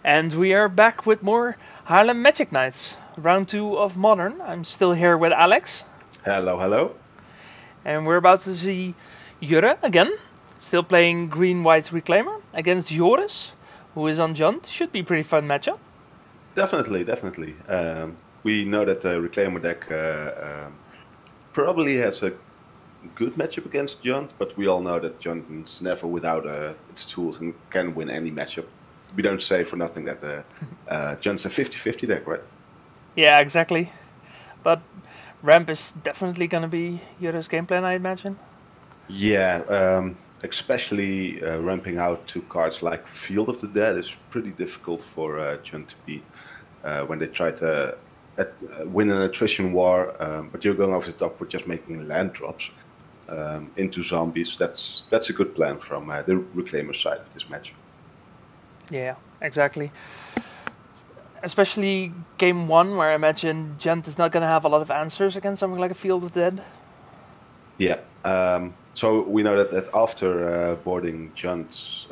And we are back with more Haarlem Magic Nights, round 2 of Modern. I'm still here with Alex, Hello, hello. and we're about to see Jurre again, still playing Green-White Reclaimer against Joris, who is on Junt. Should be a pretty fun matchup. Definitely, definitely. We know that the Reclaimer deck probably has a good matchup against Junt, but we all know that Junt is never without its tools and can win any matchup. We don't say for nothing that Junt's a 50-50 deck, right? Yeah, exactly. But Ramp is definitely going to be Jurre's game plan, I imagine. Yeah, especially ramping out to cards like Field of the Dead is pretty difficult for Junt to beat when they try to win an attrition war, but you're going over the top with just making land drops into zombies. That's a good plan from the Reclaimer side of this match. Yeah, exactly. Especially game 1, where I imagine Junt is not going to have a lot of answers against something like a Field of the Dead. Yeah. So we know that after boarding Junt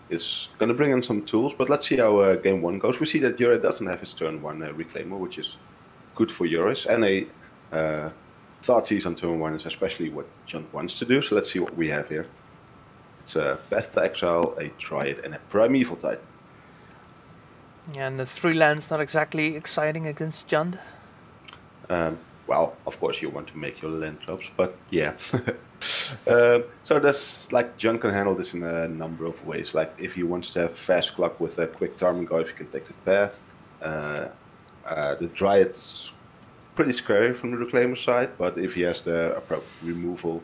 is going to bring in some tools, but let's see how game 1 goes. We see that Jurre doesn't have his turn 1 Reclaimer, which is good for Joris, and a Thought Seize on turn 1 is especially what Junt wants to do. So let's see what we have here. It's a Path to Exile, a Dryad, and a Primeval Titan. Yeah, and the 3 lands not exactly exciting against Junt. Well, of course you want to make your land drops, but yeah. So there's like Junt can handle this in a number of ways. Like if he wants to have fast clock with a quick Tarmogoyf, he can take the path. The Dryad's pretty scary from the Reclaimer side, but if he has the appropriate removal,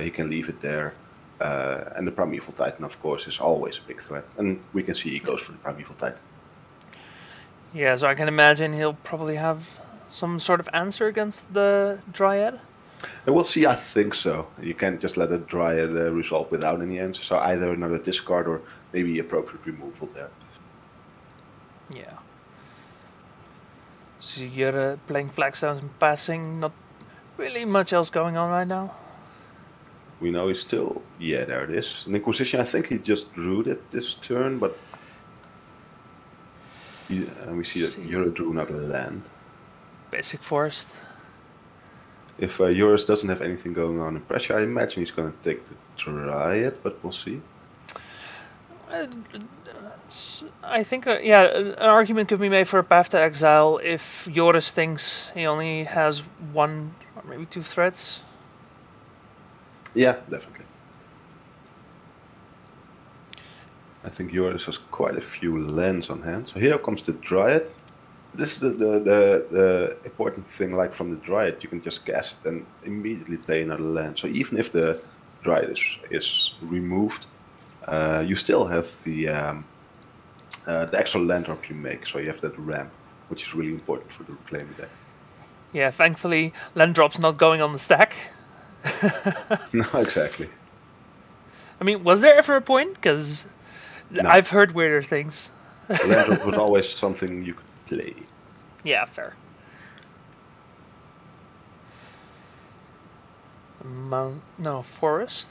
he can leave it there. And the Primeval Titan, of course, is always a big threat. And we can see he goes for the Primeval Titan. Yeah, so I can imagine he'll probably have some sort of answer against the Dryad. And we'll see, I think so. You can't just let a Dryad resolve without any answer, so either another discard or maybe appropriate removal there. Yeah. So you're playing Flagstones and passing, not really much else going on right now. We know he's still... Yeah, there it is. An Inquisition, I think he just drew it this turn, but... we see that Jurre drew not a land. Basic Forest. If Joris doesn't have anything going on in pressure, I imagine he's going to take the Dryad, but we'll see. I think, an argument could be made for a Path to Exile if Joris thinks he only has 1 or maybe 2 threats. Yeah, definitely. I think Joris has quite a few lands on hand. So here comes the Dryad. This is the important thing, like from the Dryad, you can just cast it and immediately play another land. So even if the Dryad is removed, you still have the extra land drop you make. So you have that ramp, which is really important for the Reclaimer deck. Yeah, thankfully land drop's not going on the stack. No, exactly. I mean, was there ever a point? Because no. I've heard weirder things. Land drop was always something you could play. Yeah, fair. Forest.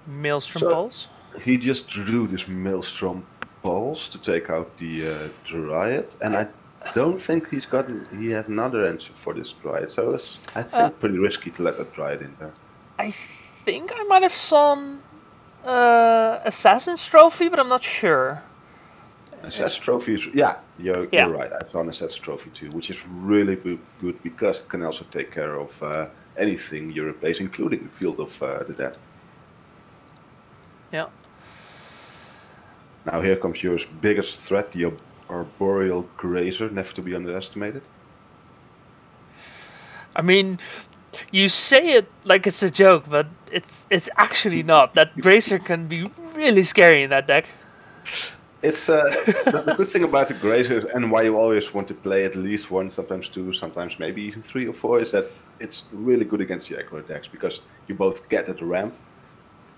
Maelstrom Pulse. He just drew this Maelstrom Pulse to take out the Dryad, and I don't think he has another answer for this Dryad, so it's, I think, pretty risky to let that Dryad in there. I think I might have saw Assassin's Trophy, but I'm not sure. Assassin's Trophy is, you're right, I saw an Assassin's Trophy too, which is really good because it can also take care of anything you replace, including the Field of the Dead. Yeah. Now here comes your biggest threat, the Arboreal Grazer, never to be underestimated. I mean, you say it like it's a joke, but it's actually not. That Grazer can be really scary in that deck. It's the good thing about the Grazer, and why you always want to play at least 1, sometimes 2, sometimes maybe even 3 or 4, is that it's really good against the aggro decks, because you both get at the ramp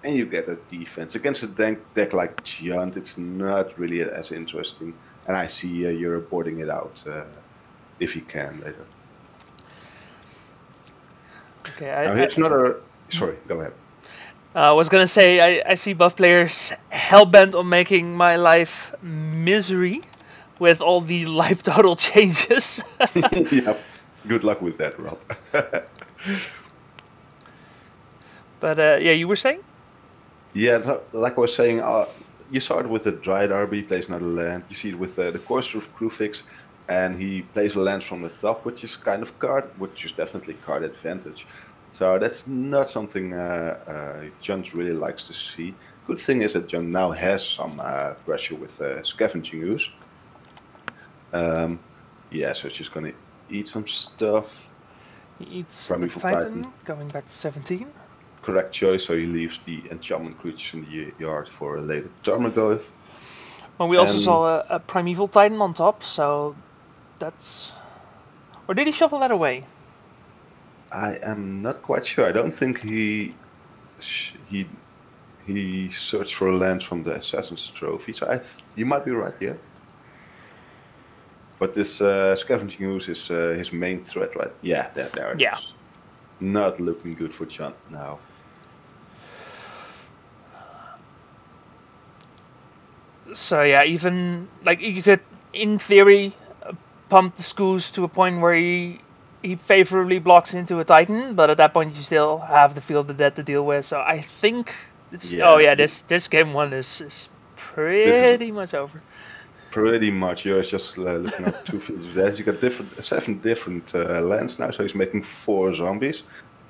and you get a defense. Against a deck like Junt, it's not really as interesting, and I see you're boarding it out if you can later. Okay, now here's another... Sorry, go ahead. I was gonna say I see buff players hell bent on making my life misery with all the life total changes. Yeah. Good luck with that, Rob. But yeah, you were saying? Yeah, like I was saying, you saw it with the Dryad RB, plays another land. You see it with the Courser of Crewfix, and he plays a land from the top, which is kind of which is definitely card advantage. So that's not something John really likes to see. Good thing is that John now has some pressure with Scavenging Ooze. Yeah, so she's gonna eat some stuff. He eats Primeval the Titan, Titan. going back to 17. Correct choice, so he leaves the enchantment creatures in the yard for a later Tarmogoyf. Well, we also saw a Primeval Titan on top, so that's... Or did he shuffle that away? I am not quite sure. I don't think he searched for lands from the Assassin's Trophy, so you might be right, yeah. But this Scavenging Ooze is his main threat, right? Yeah, there it is. Not looking good for John now. So yeah, even like you could, in theory, pump the Scoos to a point where he favorably blocks into a Titan, but at that point you still have the Field of the Dead to deal with. So I think it's, this game one is pretty much over. Pretty much, you're just looking at 2 Fields of Dead. You got 7 different lands now, so he's making 4 zombies.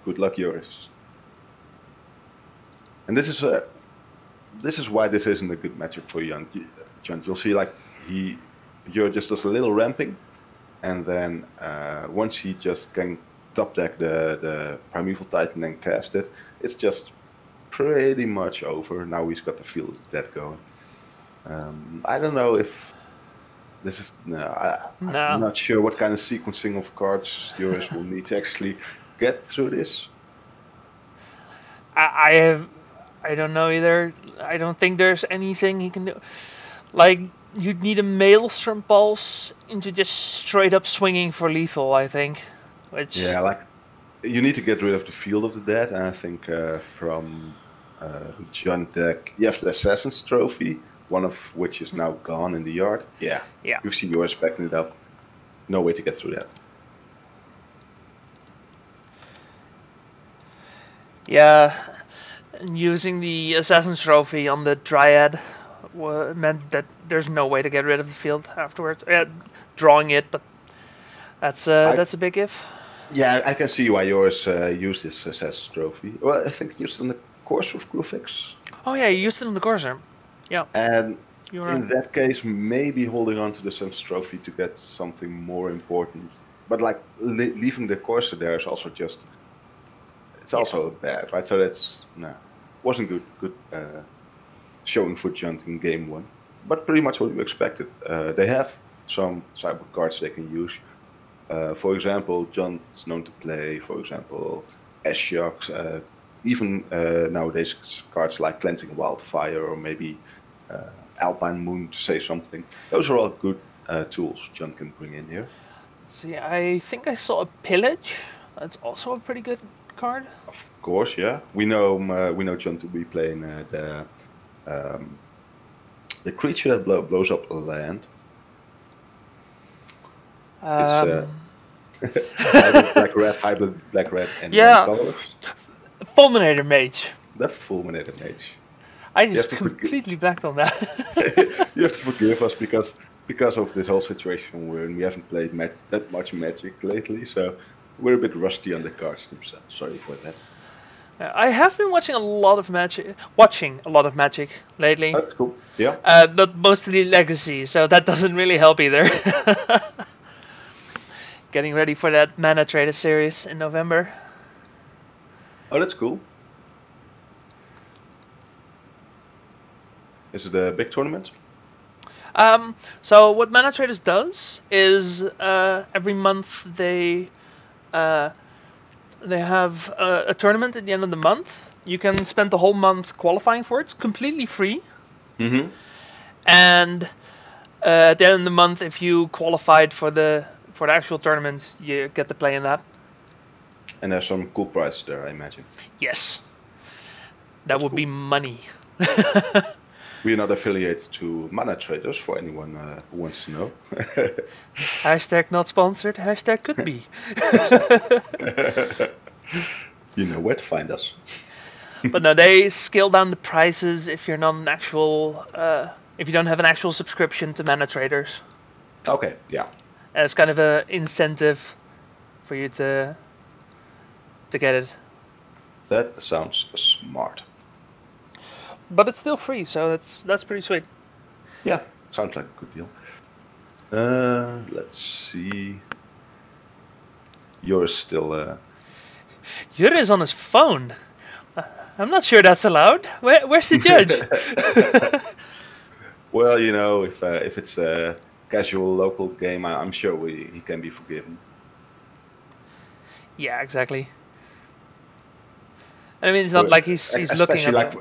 Good luck, Joris. And this is why this isn't a good matchup for John. You'll see, like Joris just does a little ramping, and then once he just can top deck the Primeval Titan and cast it, it's just pretty much over. Now he's got the Field of Dead going. I don't know if this is. I'm not sure what kind of sequencing of cards Joris will need to actually get through this. I don't know either. I don't think there's anything he can do. Like, you'd need a Maelstrom Pulse into just straight up swinging for lethal, I think. Which... Yeah, like, you need to get rid of the Field of the Dead, and I think from John deck, you have the Assassin's Trophy, one of which is now gone in the yard. Yeah. You've seen yours backing it up. No way to get through that. Yeah, and using the Assassin's Trophy on the Dryad meant that there's no way to get rid of the field afterwards. Drawing it, but that's a big if. Yeah, I can see why yours used this Assassin's Trophy. Well, I think used it on the Courser of Crewfix. Oh yeah, you used it on the Courser. Yeah. And in that case, maybe holding on to the Assassin's Trophy to get something more important. But like leaving the Courser there is also just... It's also bad, right? So that's... wasn't good showing for Junt in game 1. But pretty much what you expected. They have some cyber cards they can use. For example, John's known to play, for example, Ashioks. Even nowadays, cards like Cleansing Wildfire or maybe Alpine Moon, to say something. Those are all good tools John can bring in here. See, I think I saw a Pillage. That's also a pretty good card. Of course, yeah. We know John to be playing the creature that blows up a land. It's hybrid black red, and colors. Fulminator Mage. The Fulminator Mage. I just completely blanked on that. You have to forgive us because of this whole situation where we haven't played that much Magic lately, so we're a bit rusty on the cards themselves. Sorry for that. I have been watching a lot of Magic lately. That's cool. Yeah. But mostly Legacy, so that doesn't really help either. Getting ready for that Mana Trader series in November. Oh, that's cool. Is it a big tournament? So what Mana Traders does is every month they have a tournament at the end of the month. You can spend the whole month qualifying for it. It's completely free. Mm-hmm. And at the end of the month, if you qualified for the actual tournament, you get to play in that. And there's some cool prizes there, I imagine. Yes. That would be money. We're not affiliated to mana traders for anyone who wants to know. Hashtag not sponsored, hashtag could be. You know where to find us. But no, they scale down the prices if you're not an actual, if you don't have an actual subscription to mana traders. Okay, yeah. As kind of an incentive for you to get it. That sounds smart. But it's still free, so that's pretty sweet. Yeah, sounds like a good deal. Let's see. Yours still. Yuri is on his phone. I'm not sure that's allowed. Where's the judge? Well, you know, if it's a casual local game, I'm sure he can be forgiven. Yeah, exactly. I mean, it's not like he's looking at. Like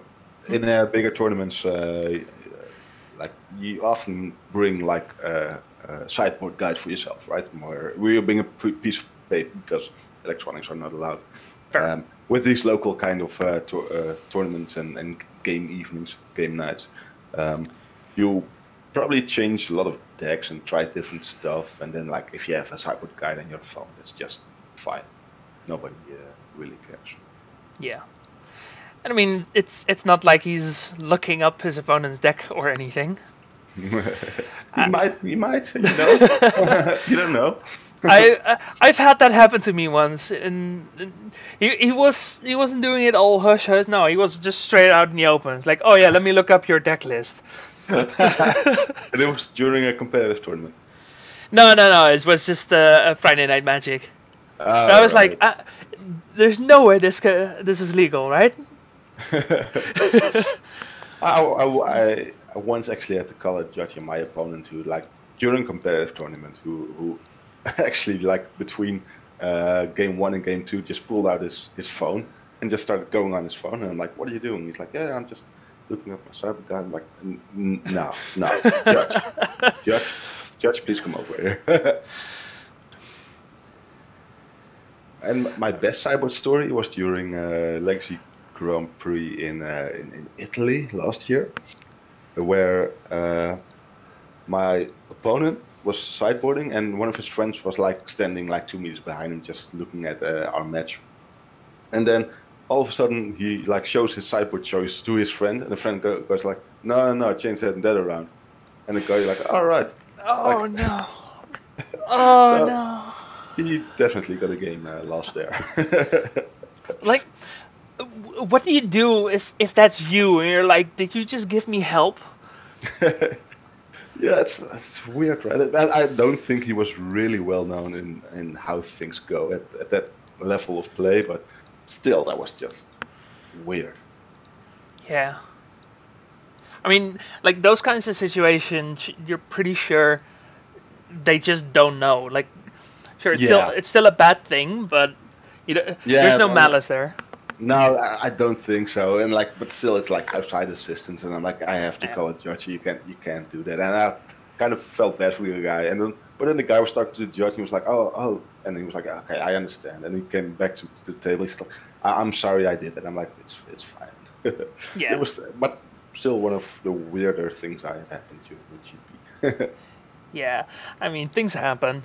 in bigger tournaments, like you often bring like a sideboard guide for yourself, right? Where you bring a piece of paper because electronics are not allowed. With these local kind of tournaments and game evenings, game nights, you probably change a lot of decks and try different stuff. And then, like, if you have a sideboard guide on your phone, it's just fine. Nobody really cares. Yeah. And I mean, it's not like he's looking up his opponent's deck or anything. He might, you know. You don't know. I've had that happen to me once, and he wasn't doing it all hush hush. No, he was just straight out in the open. Like, oh yeah, let me look up your deck list. And it was during a competitive tournament. No. It was just a Friday Night Magic. I was like, there's no way this is legal, right? I once actually had to call a judge on my opponent who, like, during competitive tournament, who actually, like, between game 1 and game 2 just pulled out his phone and just started going on his phone. And I'm like, what are you doing? He's like, yeah, I'm just looking up my cyber guide. I'm like, no, judge, please come over here. And my best cyber story was during Legacy Grand Prix in Italy last year, where my opponent was sideboarding and one of his friends was like standing like 2 meters behind him just looking at our match. And then all of a sudden he like shows his sideboard choice to his friend, and the friend goes like, no, change that and that around. And the guy like, all right. Oh like, no. Oh so no. He definitely got a game lost there. Like, what do you do if that's you and you're like, did you just give me help? Yeah, it's weird, right? I don't think he was really well known in how things go at that level of play, but still, that was just weird. Yeah. I mean, like, those kinds of situations, you're pretty sure they just don't know. Like, sure, it's still a bad thing, but there's no malice there. No, I don't think so. And like, but still, it's like outside assistance, and I'm like, I have to call a judge. You can't do that. And I kind of felt bad for the guy. And then the guy was talking to the judge. And he was like, oh, and he was like, okay, I understand. And he came back to the table. He's like, I'm sorry, I did that. I'm like, it's fine. Yeah. It was, but still one of the weirder things I happened to with GP. Yeah, I mean, things happen.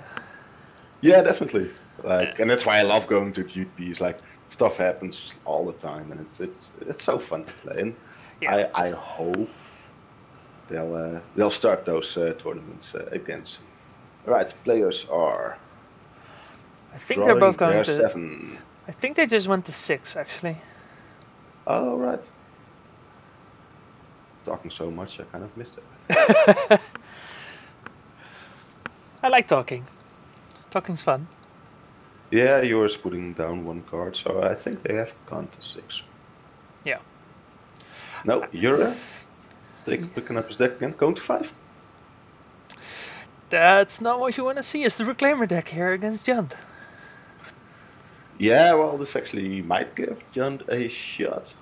Yeah, definitely. Like, and that's why I love going to GPs. Like, stuff happens all the time, and it's so fun to play. And yeah. I hope they'll start those tournaments again soon. Right, players are. I think they're both going to 7. I think they just went to 6 actually. Oh right. Talking so much, I kind of missed it. I like talking. Talking's fun. Yeah, yours putting down 1 card, so I think they have gone to 6. Yeah. No, you're picking up his deck again, going to 5. That's not what you want to see. It's the Reclaimer deck here against Jund. Yeah, well, this actually might give Jund a shot.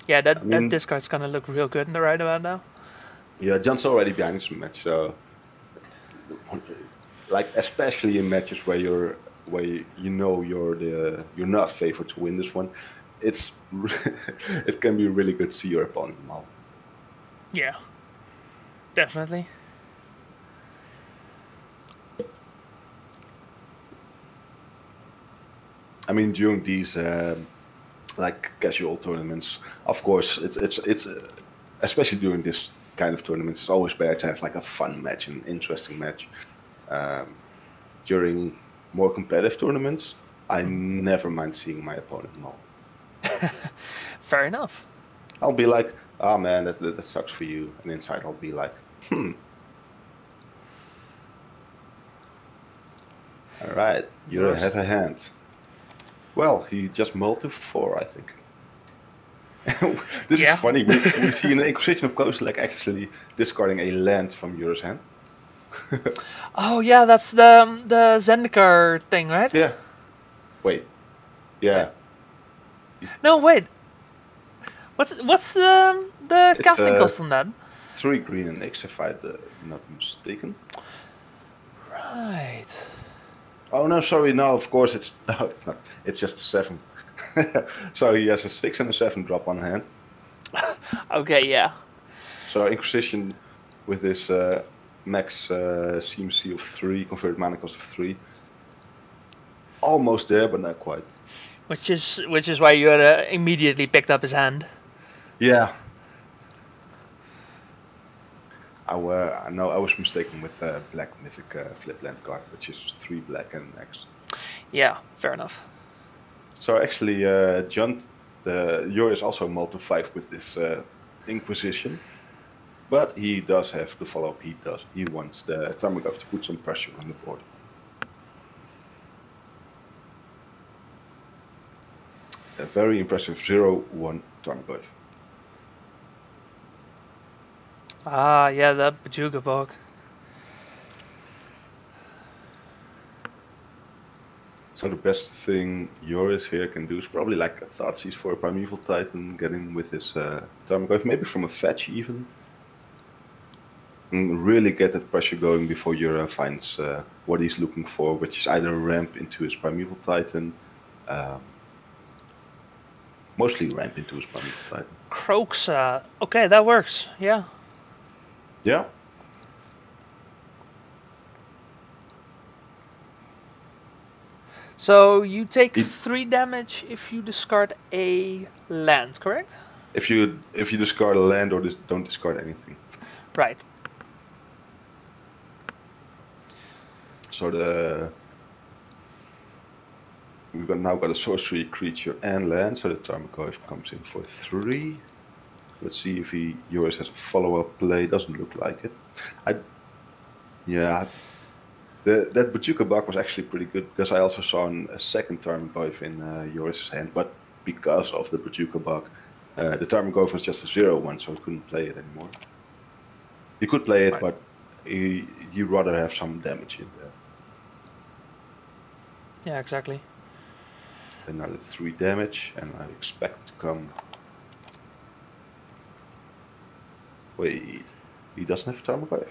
Yeah, that discard's gonna look real good in the right about now. Yeah, Jund's already behind this match, so like especially in matches where you're not favored to win this one, it's it can be really good to see your opponent mull. Yeah, definitely. I mean, during these like casual tournaments, of course, it's especially during this kind of tournaments, it's always better to have like a fun match, an interesting match. During more competitive tournaments, I never mind seeing my opponent mull. Fair enough. I'll be like, oh man, that sucks for you. And inside I'll be like, Alright, Euro has a hand. Well, he just mulled to 4, I think. This is funny. We see an Inquisition of Kozilek actually discarding a land from Euro's hand. Oh yeah, that's the Zendikar thing, right? Yeah. Wait. Yeah. No, wait. What's the casting cost on that? 3 green and X, if I'm not mistaken. Right. Oh no, sorry, no, of course it's not. It's just a 7. So he has a 6 and a 7 drop on hand. Okay, yeah. So Inquisition with this max CMC of 3, converted mana cost of 3. Almost there, but not quite. Which is why you had immediately picked up his hand. Yeah. I was mistaken with Black Mythic Flip Land card, which is 3 black and X. Yeah, fair enough. So actually, John, Joris also mulled to 5 with this Inquisition, but he does have to follow up. He wants the Tarmogoyf to put some pressure on the board. A very impressive 0-1 Tarmogoyf. Ah, yeah, that Bajuga bug. So the best thing Joris here can do is probably like a Thoughtseize for a Primeval Titan, get in with his Tarmogoyf, maybe from a fetch even. And really get that pressure going before Jura finds what he's looking for, which is either a ramp into his Primeval Titan, mostly ramp into his Primeval Titan. Croaksa, okay, that works, yeah. Yeah. So you take 3 damage if you discard a land, correct? If you discard a land or don't discard anything. Right. So we've now got a sorcery, creature, and land. So the Tarmogoyf comes in for 3. Let's see if Joris has a follow-up play. Doesn't look like it. That Bajuka bug was actually pretty good because I also saw a second Tarmogoyf in Joris' hand, but because of the Bajuka bug, the Tarmogoyf was just a 0-1, so he couldn't play it anymore. He could play it, right, but he'd rather have some damage in there. Yeah, exactly. Another 3 damage, and I expect to come. Wait, he doesn't have Tarmogoyf?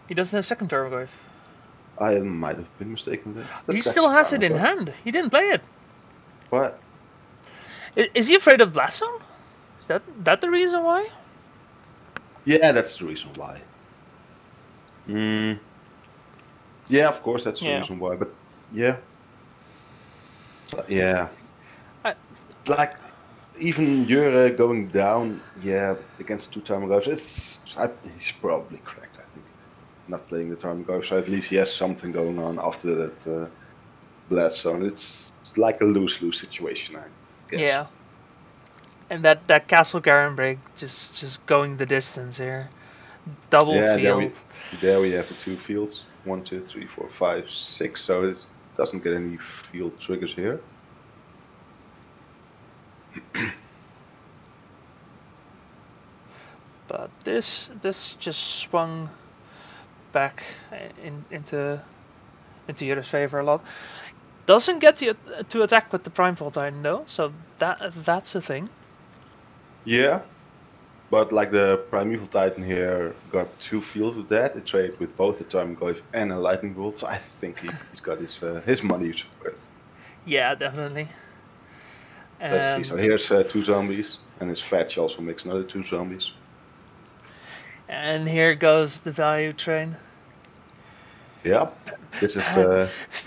He doesn't have second Tarmogoyf. I might have been mistaken there. He still has it in hand. He didn't play it. What? Is he afraid of Blaststone? Is that the reason why? Yeah, that's the reason why. Yeah, of course, that's the reason why. But yeah, like even Jure going down, against 2 Tarmogoyfs, he's probably correct. I think not playing the Tarmogoyf, so at least he has something going on after that Blaststone. It's like a lose-lose situation, I guess. Yeah. And that Castle Garenbrig just going the distance here. Double field. There we have the 2 fields. 1, 2, 3, 4, 5, 6. So it doesn't get any field triggers here. But this just swung back into Yoda's favor a lot. Doesn't get to attack with the Primeval Titan though, so that's a thing. Yeah, but like the Primeval Titan here got 2 fields with that. It traded with both the Tarmogoyf and a Lightning Bolt, so I think he's got his money's worth. Yeah, definitely. Let's see. So here's 2 zombies, and his fetch also makes another 2 zombies. And here goes the value train. Yep. This is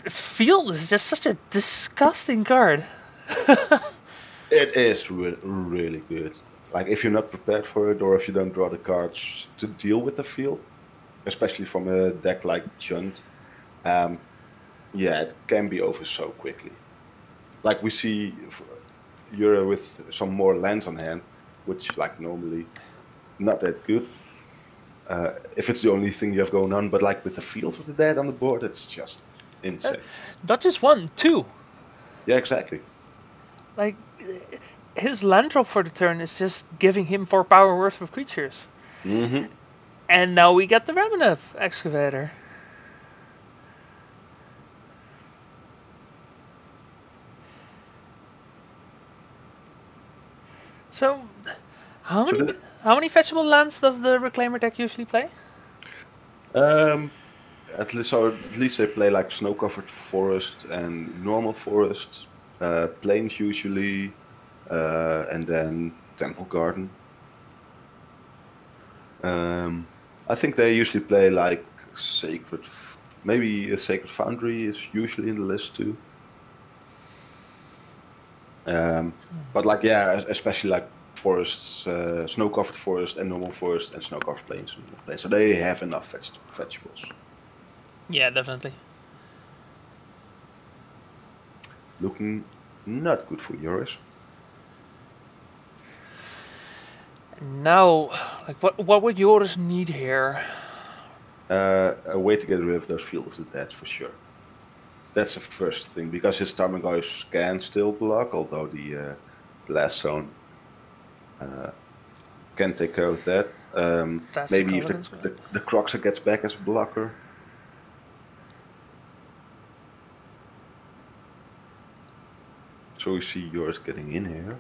Field is just such a disgusting card. it is really good. Like if you're not prepared for it, or if you don't draw the cards to deal with the field, especially from a deck like Junt, yeah, it can be over so quickly. Like we see you're with some more lands on hand, which like normally not that good. If it's the only thing you have going on, but like with the fields of the dead on the board, it's just insane. Not just 1, 2. Yeah, exactly. Like, his land drop for the turn is just giving him 4 power worth of creatures. Mm-hmm. And now we get the Revenant Excavator. So, how many fetchable lands does the Reclaimer deck usually play? At least they play like snow-covered forest and normal forest, plains usually, and then temple garden. I think they usually play like sacred, maybe a sacred foundry is usually in the list too. But like yeah, especially like forests, snow-covered forest and normal forest and snow-covered plains. So they have enough vegetables. Yeah, definitely. Looking not good for yours. Now, like, what would yours need here? A way to get rid of those Field of the Dead for sure. That's the first thing, because his Tarmogoyfs can still block, although the Blast Zone can take care of that. Maybe if the Croxer gets back as a blocker. So we see yours getting in here.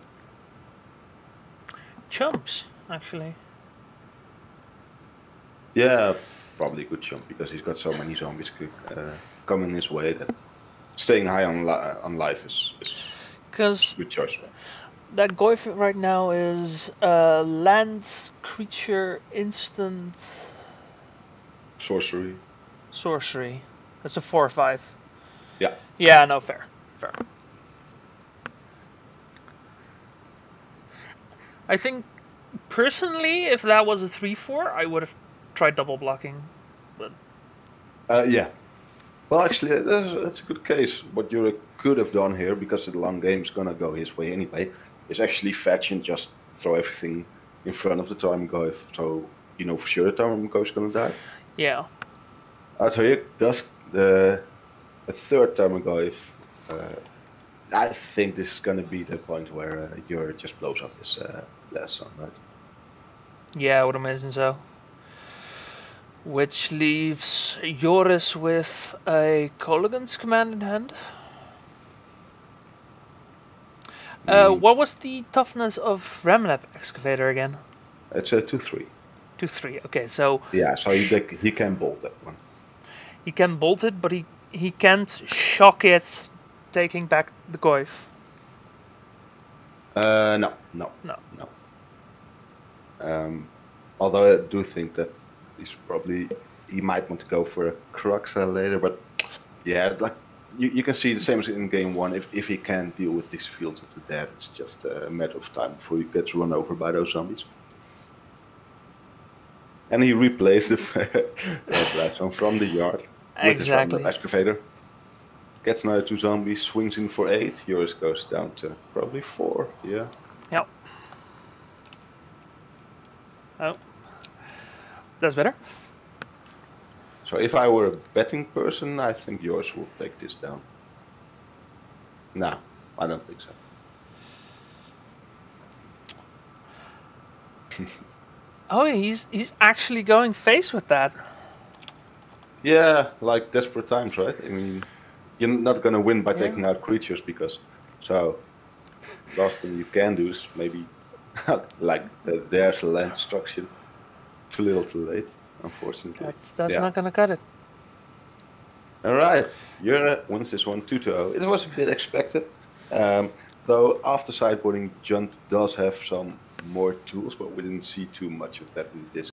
Chumps, actually. Yeah, probably a good chump, because he's got so many zombies coming his way that staying high on life is a good choice. That Goyf right now is land, creature, instant... Sorcery. That's a 4/5. Yeah. Yeah, no, fair. I think, personally, if that was a 3/4, I would have tried double blocking. But yeah. Well, actually, that's a good case. What you could have done here, because the long game's gonna go his way anyway, is actually fetch and just throw everything in front of the Tarmogoyf, so you know for sure the Tarmogoyf's gonna die. Yeah. So here does a third Tarmogoyf. I think this is gonna be the point where Yor just blows up this last zone, right? Yeah, I would imagine so. Which leaves Joris with a Kolaghan's command in hand. What was the toughness of Remnant Excavator again? It's a 2/3. 2/3. Okay, so yeah, so he can bolt that one. He can bolt it, but he can't shock it, taking back the Goyf. No. Although I do think that he might want to go for a Croxa later, but yeah, like you can see the same as in game 1. If he can't deal with these Fields of the Dead, it's just a matter of time before he gets run over by those zombies. And he replaced the blast one from the yard with his excavator. Gets another 2 zombies, swings in for 8. Yours goes down to probably 4. Yeah. Yep. Oh, that's better. So if I were a betting person, I think yours will take this down. No, I don't think so. Oh, he's actually going face with that. Yeah, like desperate times, right? I mean, you're not gonna win by taking out creatures, because last thing you can do is maybe like there's a land destruction. Too little, too late, unfortunately. That's not gonna cut it. All right, Jure wins this one 2-0. It was a bit expected, though after sideboarding, Junt does have some more tools, but we didn't see too much of that in this